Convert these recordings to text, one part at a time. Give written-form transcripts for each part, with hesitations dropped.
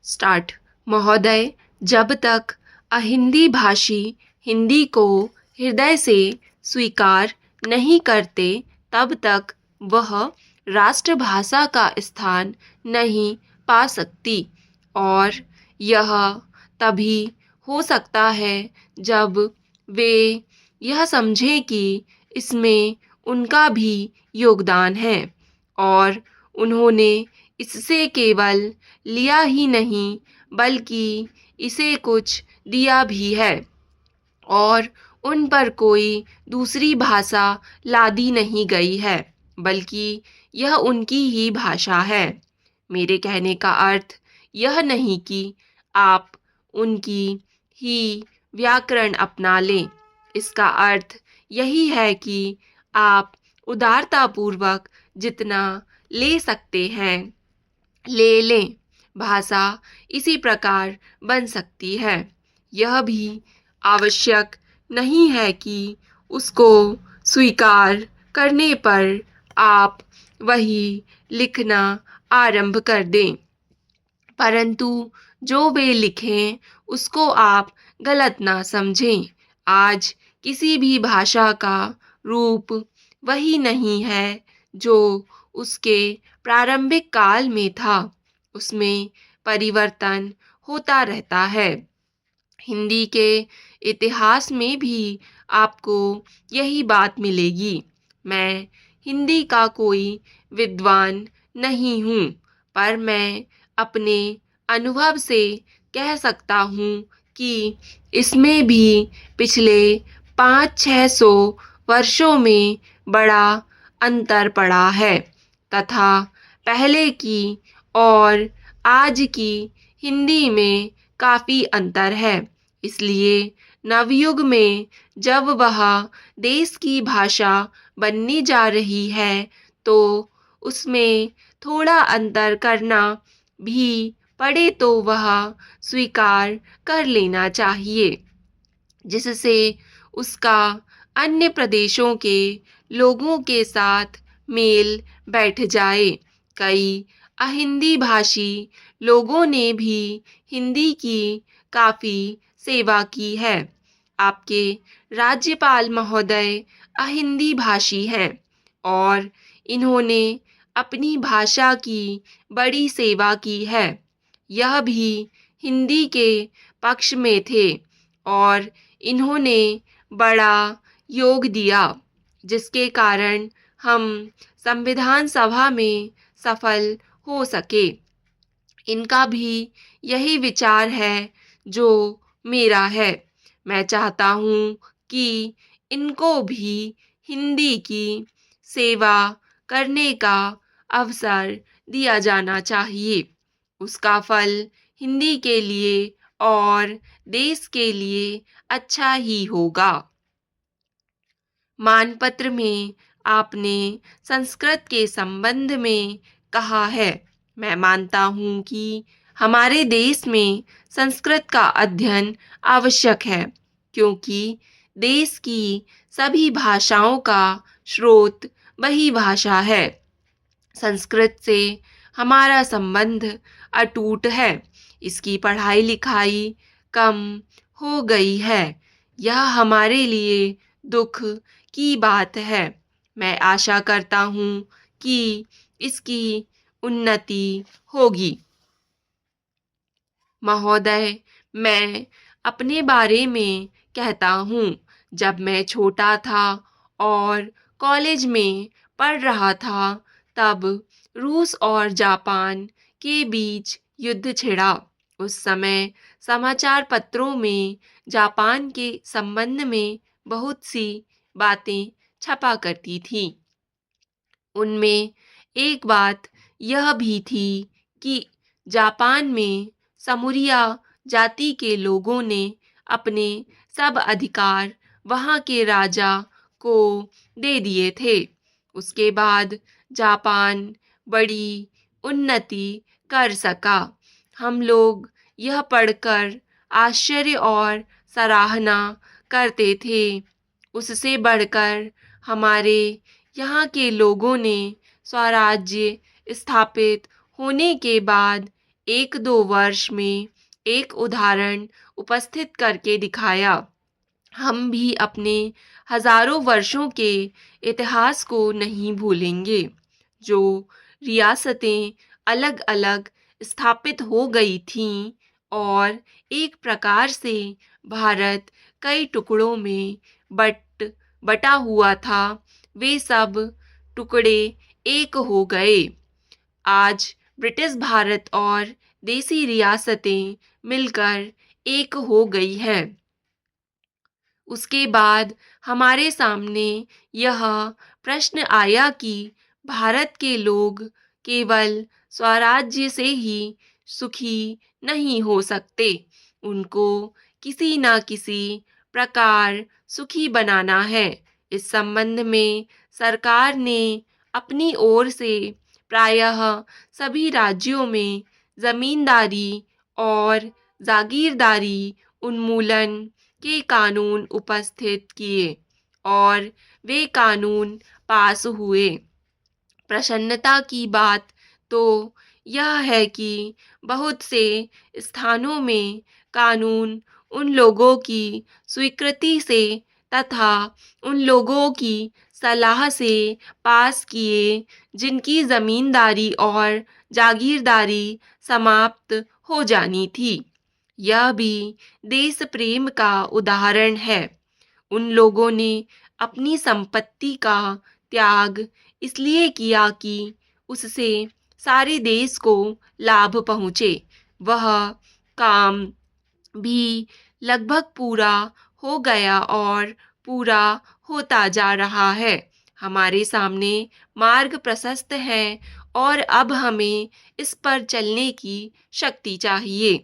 Start. महोदय, जब तक अहिंदी भाषी हिंदी को हृदय से स्वीकार नहीं करते तब तक वह राष्ट्रभाषा का स्थान नहीं पा सकती, और यह तभी हो सकता है जब वे यह समझें कि इसमें उनका भी योगदान है और उन्होंने इससे केवल लिया ही नहीं बल्कि इसे कुछ दिया भी है, और उन पर कोई दूसरी भाषा लादी नहीं गई है बल्कि यह उनकी ही भाषा है। मेरे कहने का अर्थ यह नहीं कि आप उनकी ही व्याकरण अपना लें। इसका अर्थ यही है कि आप उदारतापूर्वक जितना ले सकते हैं ले लें। भाषा इसी प्रकार बन सकती है। यह भी आवश्यक नहीं है कि उसको स्वीकार करने पर आप वही लिखना आरंभ कर दें, परंतु जो वे लिखें उसको आप गलत ना समझें। आज किसी भी भाषा का रूप वही नहीं है जो उसके प्रारंभिक काल में था। उसमें परिवर्तन होता रहता है। हिंदी के इतिहास में भी आपको यही बात मिलेगी। मैं हिंदी का कोई विद्वान नहीं हूँ, पर मैं अपने अनुभव से कह सकता हूँ कि इसमें भी पिछले 500-600 वर्षों में बड़ा अंतर पड़ा है तथा पहले की और आज की हिंदी में काफ़ी अंतर है। इसलिए नवयुग में जब वह देश की भाषा बनने जा रही है तो उसमें थोड़ा अंतर करना भी पड़े तो वह स्वीकार कर लेना चाहिए, जिससे उसका अन्य प्रदेशों के लोगों के साथ मेल बैठ जाए। कई अहिंदी भाषी लोगों ने भी हिंदी की काफ़ी सेवा की है। आपके राज्यपाल महोदय अहिंदी भाषी हैं और इन्होंने अपनी भाषा की बड़ी सेवा की है। यह भी हिंदी के पक्ष में थे और इन्होंने बड़ा योग दिया, जिसके कारण हम संविधान सभा में सफल हो सके। इनका भी यही विचार है जो मेरा है। मैं चाहता हूँ कि इनको भी हिंदी की सेवा करने का अवसर दिया जाना चाहिए। उसका फल हिंदी के लिए और देश के लिए अच्छा ही होगा। मानपत्र में आपने संस्कृत के संबंध में कहा है। मैं मानता हूँ कि हमारे देश में संस्कृत का अध्ययन आवश्यक है, क्योंकि देश की सभी भाषाओं का स्रोत वही भाषा है। संस्कृत से हमारा संबंध अटूट है। इसकी पढ़ाई लिखाई कम हो गई है। यह हमारे लिए दुख की बात है। मैं आशा करता हूँ कि इसकी उन्नति होगी। महोदय, मैं अपने बारे में कहता हूँ। जब मैं छोटा था और कॉलेज में पढ़ रहा था तब रूस और जापान के बीच युद्ध छिड़ा। उस समय समाचार पत्रों में जापान के संबंध में बहुत सी बातें छपा करती थी। उनमें एक बात यह भी थी कि जापान में समूरिया जाति के लोगों ने अपने सब अधिकार वहाँ के राजा को दे दिए थे। उसके बाद जापान बड़ी उन्नति कर सका। हम लोग यह पढ़कर आश्चर्य और सराहना करते थे। उससे बढ़कर हमारे यहाँ के लोगों ने स्वराज्य स्थापित होने के बाद 1-2 वर्ष में एक उदाहरण उपस्थित करके दिखाया। हम भी अपने हजारों वर्षों के इतिहास को नहीं भूलेंगे। जो रियासतें अलग-अलग स्थापित हो गई थीं और एक प्रकार से भारत कई टुकड़ों में बटा हुआ था, वे सब टुकड़े एक हो गए। आज ब्रिटिश भारत और देसी रियासतें मिलकर एक हो गई हैं। उसके बाद हमारे सामने यह प्रश्न आया कि भारत के लोग केवल स्वराज्य से ही सुखी नहीं हो सकते, उनको किसी न किसी प्रकार सुखी बनाना है। इस संबंध में सरकार ने अपनी ओर से प्रायः सभी राज्यों में जमींदारी और जागीरदारी उन्मूलन के कानून उपस्थित किए और वे कानून पास हुए। प्रसन्नता की बात तो यह है कि बहुत से स्थानों में कानून उन लोगों की स्वीकृति से तथा उन लोगों की सलाह से पास किए जिनकी जमींदारी और जागीरदारी समाप्त हो जानी थी। यह भी देश प्रेम का उदाहरण है। उन लोगों ने अपनी संपत्ति का त्याग इसलिए किया कि उससे सारे देश को लाभ पहुँचे। वह काम भी लगभग पूरा हो गया और पूरा होता जा रहा है। हमारे सामने मार्ग प्रशस्त है और अब हमें इस पर चलने की शक्ति चाहिए।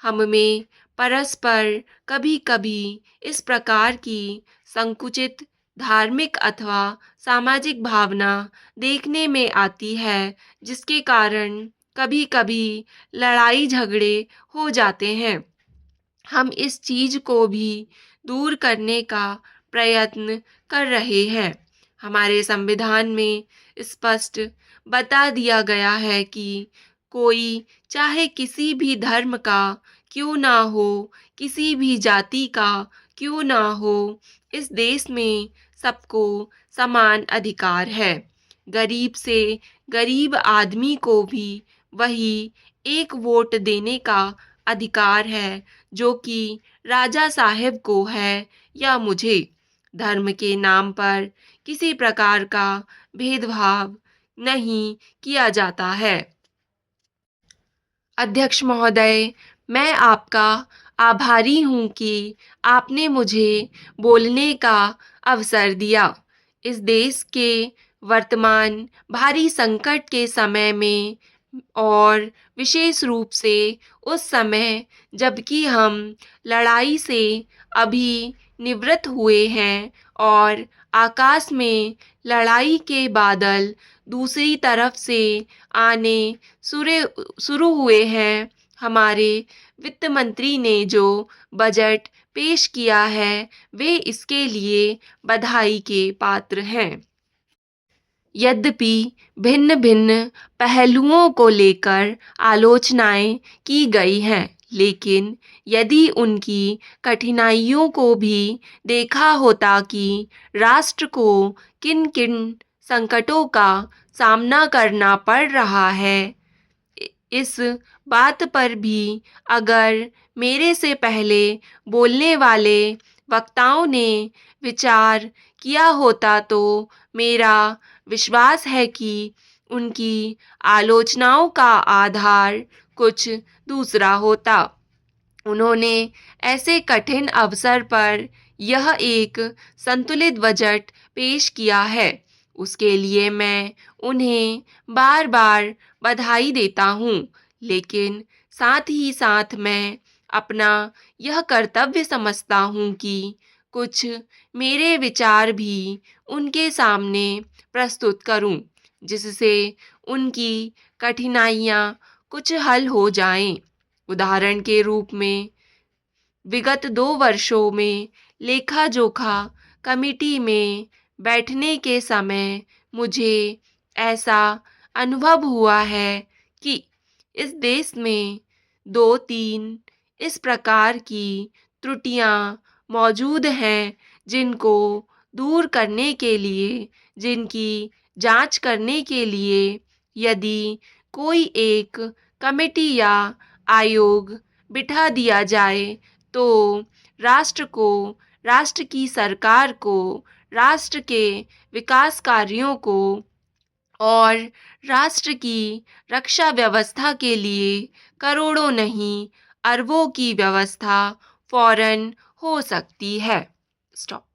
हमें परस्पर कभी-कभी इस प्रकार की संकुचित धार्मिक अथवा सामाजिक भावना देखने में आती है, जिसके कारण कभी-कभी लड़ाई झगड़े हो जाते हैं। हम इस चीज को भी दूर करने का प्रयत्न कर रहे हैं। हमारे संविधान में स्पष्ट बता दिया गया है कि कोई चाहे किसी भी धर्म का क्यों ना हो, किसी भी जाति का क्यों ना हो, इस देश में सबको समान अधिकार है। गरीब से गरीब आदमी को भी वही एक वोट देने का अधिकार है जो कि राजा साहेब को है या मुझे। धर्म के नाम पर किसी प्रकार का भेदभाव नहीं किया जाता है। अध्यक्ष महोदय, मैं आपका आभारी हूँ कि आपने मुझे बोलने का अवसर दिया। इस देश के वर्तमान भारी संकट के समय में और विशेष रूप से उस समय जबकि हम लड़ाई से अभी निवृत्त हुए हैं और आकाश में लड़ाई के बादल दूसरी तरफ से आने शुरू हुए हैं, हमारे वित्त मंत्री ने जो बजट पेश किया है, वे इसके लिए बधाई के पात्र हैं। यद्यपि भिन्न-भिन्न पहलुओं को लेकर आलोचनाएं की गई हैं, लेकिन यदि उनकी कठिनाइयों को भी देखा होता कि राष्ट्र को किन-किन संकटों का सामना करना पड़ रहा है, इस बात पर भी अगर मेरे से पहले बोलने वाले वक्ताओं ने विचार किया होता तो मेरा विश्वास है कि उनकी आलोचनाओं का आधार कुछ दूसरा होता। उन्होंने ऐसे कठिन अवसर पर यह एक संतुलित बजट पेश किया है, उसके लिए मैं उन्हें बार-बार बधाई देता हूँ, लेकिन साथ ही साथ मैं अपना यह कर्तव्य समझता हूँ कि कुछ मेरे विचार भी उनके सामने प्रस्तुत करूँ, जिससे उनकी कठिनाइयाँ कुछ हल हो जाएं। उदाहरण के रूप में विगत 2 वर्षों में लेखा-जोखा कमेटी में बैठने के समय मुझे ऐसा अनुभव हुआ है कि इस देश में 2-3 इस प्रकार की त्रुटियां मौजूद हैं जिनको दूर करने के लिए, जिनकी जांच करने के लिए यदि कोई एक कमेटी या आयोग बिठा दिया जाए तो राष्ट्र को, राष्ट्र की सरकार को, राष्ट्र के विकास कार्यों को और राष्ट्र की रक्षा व्यवस्था के लिए करोड़ों नहीं, अरबों की व्यवस्था फौरन हो सकती है। स्टॉप।